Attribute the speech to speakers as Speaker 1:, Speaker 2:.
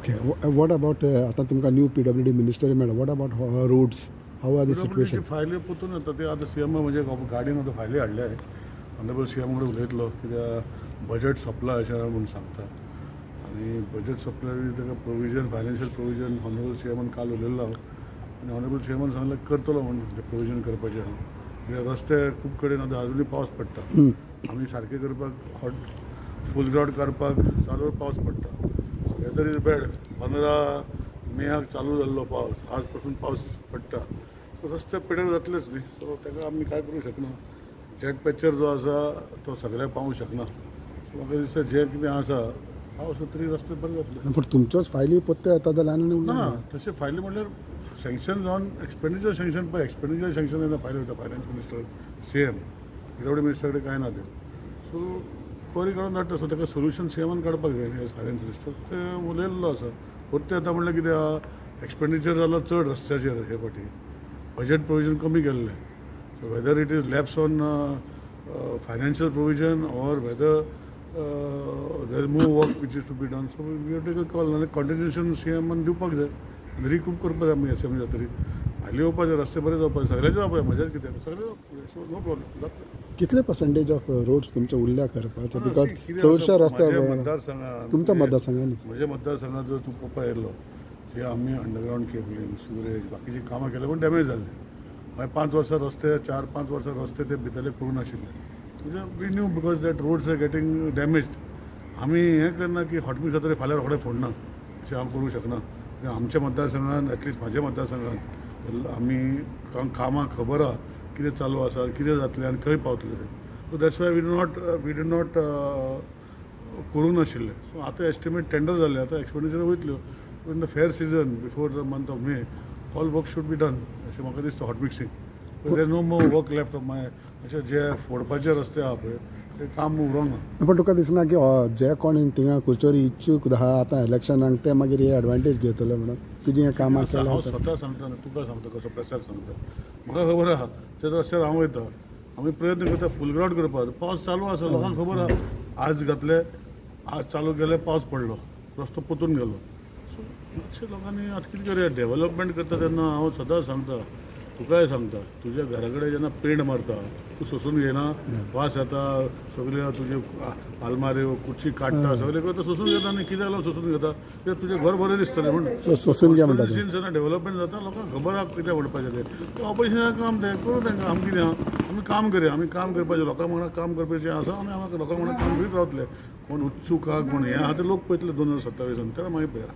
Speaker 1: Okay. What about आता तुमकां new PWD minister मेळ्ळा. What about roads? How are the situation?
Speaker 2: फायली पोतून येता ते आतां CM म्हणजे गाडीन आतां फायली हाडल्या ऑनरेबल CM कडेन उलयतलो कित्याक बजट सोंपला अशें म्हणून सांगता आनी बजट सोंपल्यार ताका प्रोविजन फायनान्शियल प्रोविजन ऑनरेबल CMन काल उलयल्लो आनी ऑनरेबल CMन सांगलें करतलो म्हणून प्रोविजन करपाचें कित्याक रस्ते खूब कडेन आतां अजुनूय पावस पडटा आमी सारके करपाक फूल ग्राउंड करपाक चालू पावस पडटा वेदर इज बॅड 15 मेक चालू जाल्लो पावस आज पासून पावस पडटा सो रस्ते पिड्यार जातलेच न्ही सो ताका आमी कांय करूंक शकना जेट पॅचर जो आसा तो सगळ्याक पावूंक शकना सो म्हाका दिसता जे कितें आसा पावस तरी रस्ते बरे जातले
Speaker 1: पूण तुमचोच फायली पत्ते येता जाल्यार
Speaker 2: ना तशें फायली म्हणल्यार सँक्शन जावन एक्सपेंडिचर सँक्शन पळय एक्सपेंडिचर सँक्शन येता फायल वयता finance minister CM PWD minister कडेन कांय ना ते सो कोरी काडून धाडटा सो ताका सोल्युशन CMन काडपाक जाय एज फायनान्स मिनिस्टर ते उलयल्लो आसा परते येता म्हणल्यार कितें आहा एक्सपेंडिचर जाला चड रस्त्याचेर हे फावटी बजट प्रोविजन कमी केल्लें so whether it is lapse on financial provision or whether there is more work which is to be done so we have take a call नाल्यार कॉन्टिन्युएशन CMन दिवपाक जाय आनी रिकूप करपाक जाय आमी SM जातरी हालीं येवपाचें रस्ते बरे जावपाक सगळ्याचे जावपाक म्हजेंच कितें सगळें नो प्रॉब्लेम जातलें
Speaker 1: कितले पर्संटेज ऑफ रोड्स तुमचे उरल्या करपाचे बिकॉज चडशा रस्त्यार
Speaker 2: मतदारसंघात
Speaker 1: तुमच्या मतदारसंघांनी
Speaker 2: म्हज्या मतदारसंघात जर तूं पळोवपाक येयलो जे आमी अंडरग्रावंड केबलींग सुरेज बाकीची कामां केले पण डॅमेज जाल्ले मागीर 5 वर्सां रस्ते 4-5 वर्सां रस्ते ते भितरले करूं नाशिल्ले म्हणजे we knew because that roads are getting damaged आमी हें करना की हॉटमिक्स जातरी फाल्यां रोखडे फोडना अशें हांव करूंक शकना आमच्या मतदारसंघान एटलिस्ट म्हाज्या मतदारसंघान आमी कामां खबर आहा कितें चालू आसा कितें जातलें आनी खंय पावतलें तें so that's why we do not करूंक नाशिल्लें सो आतां एस्टिमेट टेंडर जाल्ले आतां एक्सपेंडिचर वयतल्यो in the fair season before the month of May all work should be done अशें म्हाका दिसता hot mixing there no more work left of my अशें जे फोडपाचे रस्ते आहा पळय ते काम उरोंक ना
Speaker 1: पण तुका दिसना की जे कोण थिंगा कुचोरी इच्छूक आहा आतां इलेक्शनाक ते मागीर हे एडवांटेज घेतले म्हणून तुजी हें कामां केल्या
Speaker 2: हांव स्वता सांगता तुका सांगता कसो प्रचार सांगता म्हाका खबर आहा त्या रस्त्यार हांव वयता आमी प्रयत्न करता फूल ग्राउंड करपाक पावस चालू आसा लोकांक खबर आहा आज घातले आज चालू केले पावस पडलो रस्तो पोतून गेलो सो मातशें लोकांनी आतां कितें करया डेव्हलपमेंट करता तेन्ना हांव सदांच सांगता तुकाय सांगता तुज्या घरा कडेन जेन्ना पेंट मारता तूं सोसून घेयना वास येता सगळ्यो तुजे आलमाऱ्यो कुर्ची काडटा सगळें करता सोसून घेता आनी कितें जालो सोसून घेता कित्याक तुजें घर बरें दिसतलें म्हणून
Speaker 1: सोसून घे म्हणटा
Speaker 2: जेन्ना डेव्हलपमेंट जाता लोकांक खबर आहा कितें म्हणपाचें तें ऑपोजिशनाक काम तें करूं तांकां आमी कितें आहा आमी काम करया आमी काम करपाचें लोकां वांगडा काम करपाचें आसा आनी आमी लोकां वांगडा काम करीत रावतले कोण उत्सूक आहा कोण हें आहा ते लोक पळयतले 2027 तेन्ना मागीर पळया